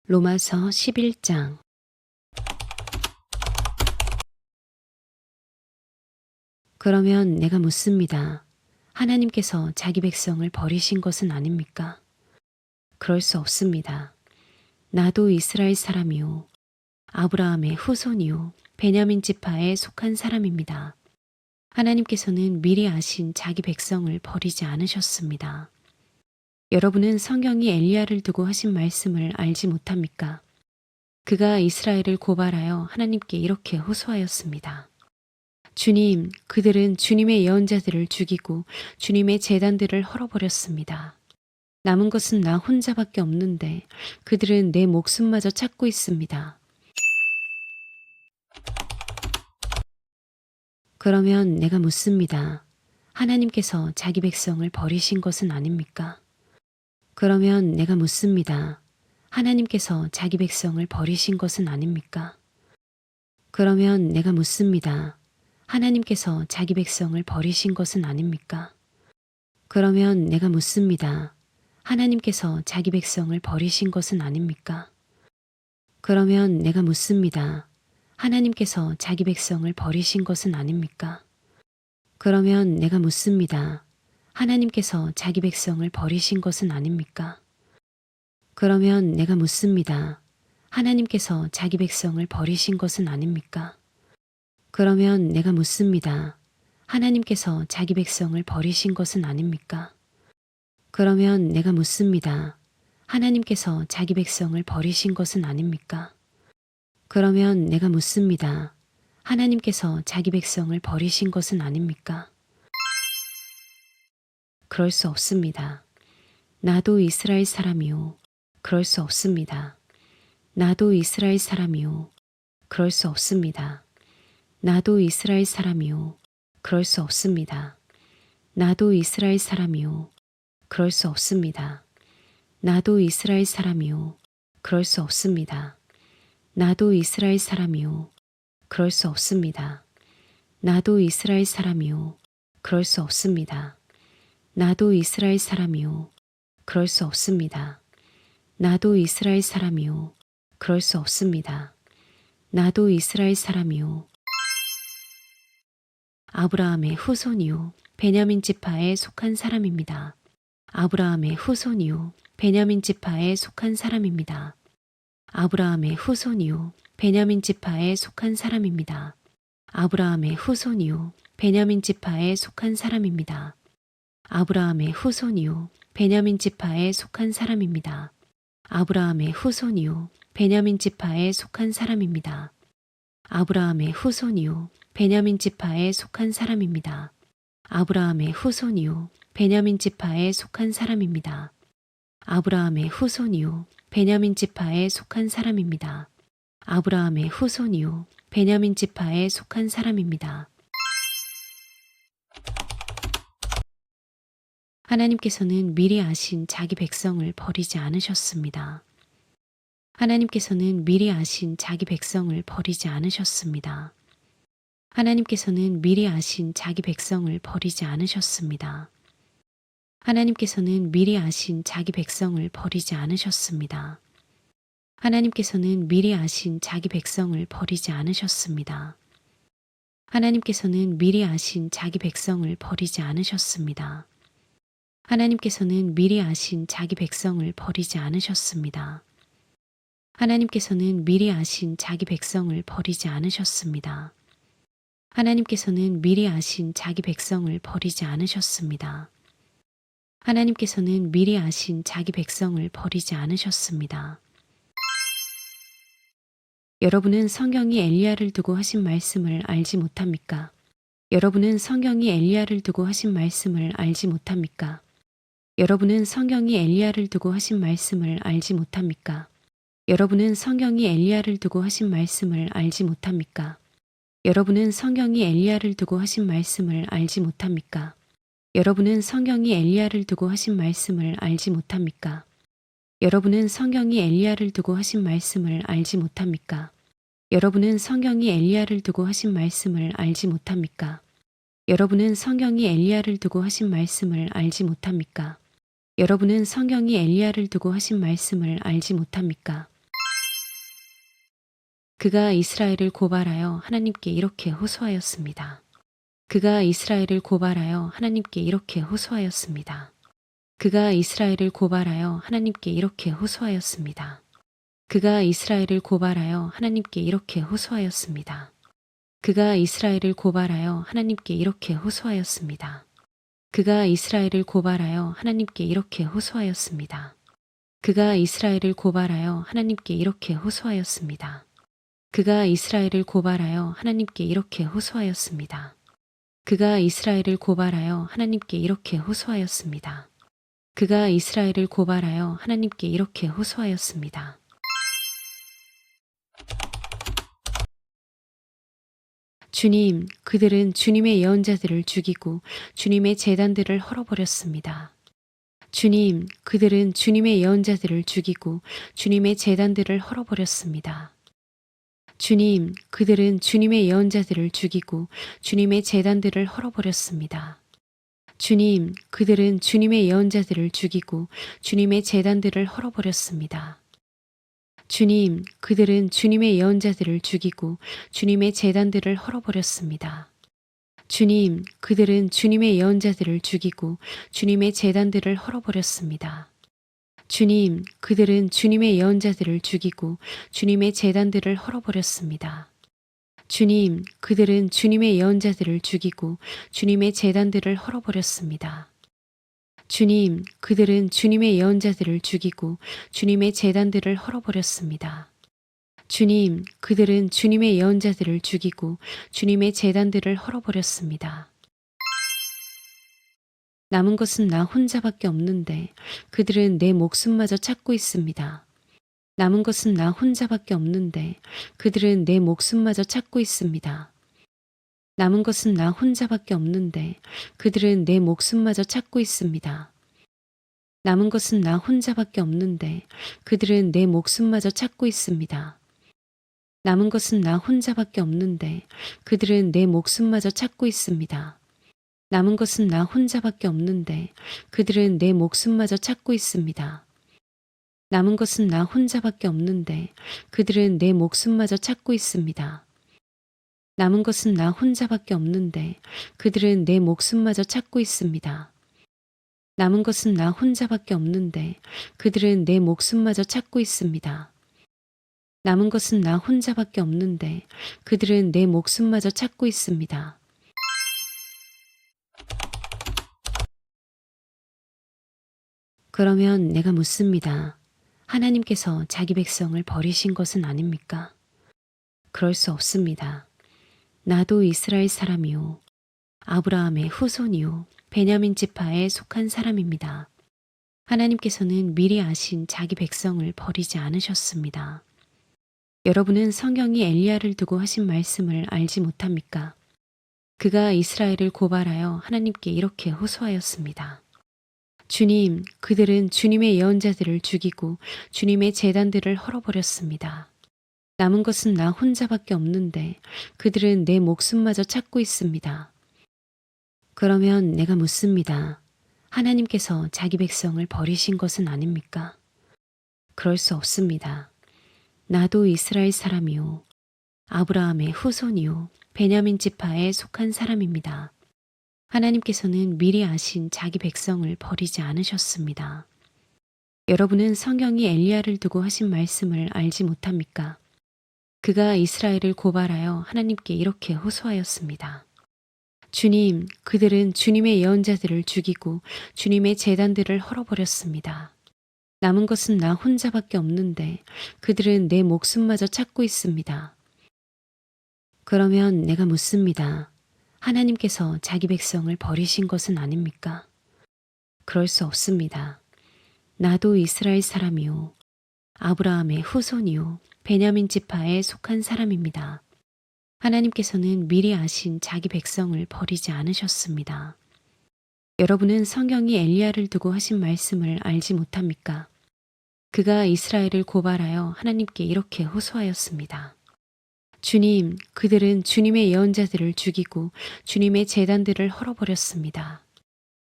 로마서 11장. 그러면 내가 묻습니다. 하나님께서 자기 백성을 버리신 것은 아닙니까? 그럴 수 없습니다. 나도 이스라엘 사람이요, 아브라함의 후손이요, 베냐민 지파에 속한 사람입니다. 하나님께서는 미리 아신 자기 백성을 버리지 않으셨습니다. 여러분은 성경이 엘리야를 두고 하신 말씀을 알지 못합니까? 그가 이스라엘을 고발하여 하나님께 이렇게 호소하였습니다. 주님, 그들은 주님의 예언자들을 죽이고 주님의 제단들을 헐어버렸습니다. 남은 것은 나 혼자밖에 없는데 그들은 내 목숨마저 찾고 있습니다. 그러면 내가 묻습니다. 하나님께서 자기 백성을 버리신 것은 아닙니까? 그러면 내가 묻습니다. 하나님께서 자기 백성을 버리신 것은 아닙니까? 그러면 내가 묻습니다. 하나님께서 자기 백성을 버리신 것은 아닙니까? 그러면 내가 묻습니다. 하나님께서 자기 백성을 버리신 것은 아닙니까? 그러면 내가 묻습니다. 하나님께서 자기 백성을 버리신 것은 아닙니까? 그러면 내가 묻습니다. 하나님께서 자기 백성을 버리신 것은 아닙니까? 그러면 내가 묻습니다. 하나님께서 자기 백성을 버리신 것은 아닙니까? 그러면 내가 묻습니다. 하나님께서 자기 백성을 버리신 것은 아닙니까? 그러면 내가 묻습니다. 하나님께서 자기 백성을 버리신 것은 아닙니까? 그러면 내가 묻습니다. 하나님께서 자기 백성을 버리신 것은 아닙니까? 그럴 수 없습니다. 나도 이스라엘 사람이요. 그럴 수 없습니다. 나도 이스라엘 사람이요. 그럴 수 없습니다. 나도 이스라엘 사람이요. 그럴 수 없습니다. 나도 이스라엘 사람이요. 그럴 수 없습니다. 나도 이스라엘 사람이요. 그럴 수 없습니다. 나도 이스라엘 사람이요. 그럴 수 없습니다. 나도 이스라엘 사람이요. 그럴 수 없습니다. 나도 이스라엘 사람이요. 그럴 수 없습니다. 나도 이스라엘 사람이요. 그럴 수 없습니다. 나도 이스라엘 사람이요. 아브라함의 후손이요, 베냐민 지파에 속한 사람입니다. 아브라함의 후손이요, 베냐민 지파에 속한 사람입니다. 아브라함의 후손이요, 베냐민 지파에 속한 사람입니다. 아브라함의 후손이요, 베냐민 지파에 속한 사람입니다. 아브라함의 후손이요, 베냐민 지파에 속한 사람입니다. 아브라함의 후손이요, 베냐민 지파에 속한 사람입니다. 아브라함의 후손이요, 베냐민 지파에 속한 사람입니다. 아브라함의 후손이요, 베냐민 지파에 속한 사람입니다. 아브라함의 후손이요, 베냐민 지파에 속한 사람입니다. 아브라함의 후손이요, 베냐민 지파에 속한 사람입니다. 하나님께서는 미리 아신 자기 백성을 버리지 않으셨습니다. 하나님께서는 미리 아신 자기 백성을 버리지 않으셨습니다. 하나님께서는 미리 아신 자기 백성을 버리지 않으셨습니다. 하나님께서는 미리 아신 자기 백성을 버리지 않으셨습니다. 하나님께서는 미리 아신 자기 백성을 버리지 않으셨습니다. 하나님께서는 미리 아신 자기 백성을 버리지 않으셨습니다. 하나님께서는 미리 아신 자기 백성을 버리지 않으셨습니다. 하나님께서는 미리 아신 자기 백성을 버리지 않으셨습니다. 하나님께서는 미리 아신 자기 백성을 버리지 않으셨습니다. 하나님께서는 미리 아신 자기 백성을 버리지 않으셨습니다. 여러분은 성경이 엘리야를 두고 하신 말씀을 알지 못합니까? 여러분은 성경이 엘리야를 두고 하신 말씀을 알지 못합니까? 여러분은 성경이 엘리야를 두고 하신 말씀을 알지 못합니까? 여러분은 성경이 엘리야를 두고 하신 말씀을 알지 못합니까? 여러분은 성경이 엘리야를 두고 하신 말씀을 알지 못합니까? 여러분은 성경이 엘리야를 두고 하신 말씀을 알지 못합니까? 여러분은 성경이 엘리야를 두고 하신 말씀을 알지 못합니까? 여러분은 성경이 엘리야를 두고 하신 말씀을 알지 못합니까? 여러분은 성경이 엘리야를 두고 하신 말씀을 알지 못합니까? 여러분은 성경이 엘리야를 두고 하신 말씀을 알지 못합니까? 그가 이스라엘을 고발하여 하나님께 이렇게 호소하였습니다. 그가 이스라엘을 고발하여 하나님께 이렇게 호소하였습니다. 그가 이스라엘을 고발하여 하나님께 이렇게 호소하였습니다. 그가 이스라엘을 고발하여 하나님께 이렇게 호소하였습니다. 그가 이스라엘을 고발하여 하나님께 이렇게 호소하였습니다. 그가 이스라엘을 고발하여 하나님께 이렇게 호소하였습니다. 그가 이스라엘을 고발하여 하나님께 이렇게 호소하였습니다. 그가 이스라엘을 고발하여 하나님께 이렇게 호소하였습니다. 그가 이스라엘을 고발하여 하나님께 이렇게 호소하였습니다. 그가 이스라엘을 고발하여 하나님께 이렇게 호소하였습니다. 주님, 그들은 주님의 예언자들을 죽이고 주님의 제단들을 헐어버렸습니다. 주님, 그들은 주님의 예언자들을 죽이고 주님의 제단들을 헐어버렸습니다. 주님, 그들은 주님의 예언자들을 죽이고 주님의 제단들을 헐어버렸습니다. 주님, 그들은 주님의 예언자들을 죽이고 주님의 제단들을 헐어버렸습니다. 주님, 그들은 주님의 예언자들을 죽이고 주님의 제단들을 헐어버렸습니다. 주님, 그들은 주님의 예언자들을 죽이고 주님의 제단들을 헐어버렸습니다. 주님, 그들은 주님의 예언자들을 죽이고 주님의 제단들을 헐어버렸습니다. 주님, 그들은 주님의 예언자들을 죽이고 주님의 제단들을 헐어버렸습니다. 주님, 그들은 주님의 예언자들을 죽이고 주님의 제단들을 헐어버렸습니다. 주님, 그들은 주님의 예언자들을 죽이고 주님의 제단들을 헐어버렸습니다. 남은 것은 나 혼자밖에 없는데 그들은 내 목숨마저 찾고 있습니다. 남은 것은 나 혼자밖에 없는데 그들은 내 목숨마저 찾고 있습니다. 남은 것은 나 혼자밖에 없는데 그들은 내 목숨마저 찾고 있습니다. 남은 것은 나 혼자밖에 없는데 그들은 내 목숨마저 찾고 있습니다. 남은 것은 나 혼자밖에 없는데 그들은 내 목숨마저 찾고 있습니다. 남은 것은 나 혼자밖에 없는데 그들은 내 목숨마저 찾고 있습니다. 남은 것은 나 혼자밖에 없는데 그들은 내 목숨마저 찾고 있습니다. 남은 것은 나 혼자밖에 없는데 그들은 내 목숨마저 찾고 있습니다. 남은 것은 나 혼자밖에 없는데 그들은 내 목숨마저 찾고 있습니다. 남은 것은 나 혼자밖에 없는데 그들은 내 목숨마저 찾고 있습니다. 그러면 내가 묻습니다. 하나님께서 자기 백성을 버리신 것은 아닙니까? 그럴 수 없습니다. 나도 이스라엘 사람이요. 아브라함의 후손이요. 베냐민 지파에 속한 사람입니다. 하나님께서는 미리 아신 자기 백성을 버리지 않으셨습니다. 여러분은 성경이 엘리야를 두고 하신 말씀을 알지 못합니까? 그가 이스라엘을 고발하여 하나님께 이렇게 호소하였습니다. 주님, 그들은 주님의 예언자들을 죽이고 주님의 제단들을 헐어버렸습니다. 남은 것은 나 혼자밖에 없는데 그들은 내 목숨마저 찾고 있습니다. 그러면 내가 묻습니다. 하나님께서 자기 백성을 버리신 것은 아닙니까? 그럴 수 없습니다. 나도 이스라엘 사람이요. 아브라함의 후손이요. 베냐민 지파에 속한 사람입니다. 하나님께서는 미리 아신 자기 백성을 버리지 않으셨습니다. 여러분은 성경이 엘리야를 두고 하신 말씀을 알지 못합니까? 그가 이스라엘을 고발하여 하나님께 이렇게 호소하였습니다. 주님, 그들은 주님의 예언자들을 죽이고 주님의 제단들을 헐어버렸습니다. 남은 것은 나 혼자밖에 없는데 그들은 내 목숨마저 찾고 있습니다. 그러면 내가 묻습니다. 하나님께서 자기 백성을 버리신 것은 아닙니까? 그럴 수 없습니다. 나도 이스라엘 사람이요. 아브라함의 후손이요. 베냐민 지파에 속한 사람입니다. 하나님께서는 미리 아신 자기 백성을 버리지 않으셨습니다. 여러분은 성경이 엘리야를 두고 하신 말씀을 알지 못합니까? 그가 이스라엘을 고발하여 하나님께 이렇게 호소하였습니다. 주님, 그들은 주님의 예언자들을 죽이고 주님의 제단들을 헐어버렸습니다.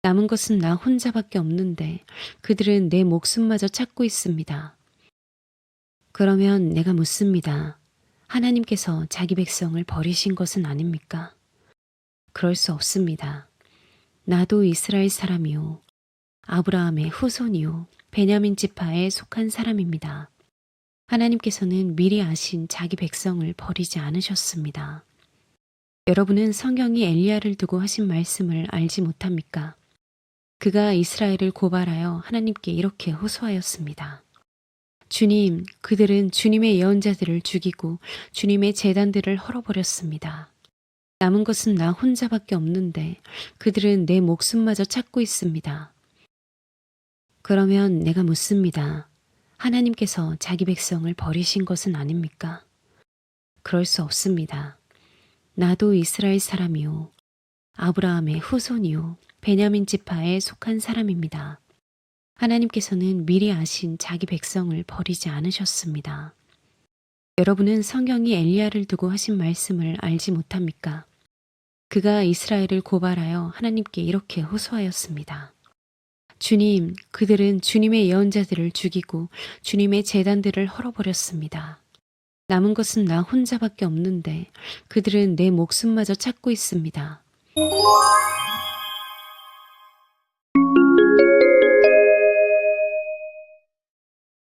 남은 것은 나 혼자밖에 없는데 그들은 내 목숨마저 찾고 있습니다. 그러면 내가 묻습니다. 하나님께서 자기 백성을 버리신 것은 아닙니까? 그럴 수 없습니다. 나도 이스라엘 사람이요. 아브라함의 후손이요. 베냐민 지파에 속한 사람입니다. 하나님께서는 미리 아신 자기 백성을 버리지 않으셨습니다. 여러분은 성경이 엘리야를 두고 하신 말씀을 알지 못합니까? 그가 이스라엘을 고발하여 하나님께 이렇게 호소하였습니다. 주님, 그들은 주님의 예언자들을 죽이고 주님의 제단들을 헐어버렸습니다. 남은 것은 나 혼자밖에 없는데 그들은 내 목숨마저 찾고 있습니다. 그러면 내가 묻습니다. 하나님께서 자기 백성을 버리신 것은 아닙니까? 그럴 수 없습니다. 나도 이스라엘 사람이요. 아브라함의 후손이요. 베냐민 지파에 속한 사람입니다. 하나님께서는 미리 아신 자기 백성을 버리지 않으셨습니다. 여러분은 성경이 엘리야를 두고 하신 말씀을 알지 못합니까? 그가 이스라엘을 고발하여 하나님께 이렇게 호소하였습니다. 주님, 그들은 주님의 예언자들을 죽이고 주님의 제단들을 헐어버렸습니다. 남은 것은 나 혼자밖에 없는데 그들은 내 목숨마저 찾고 있습니다.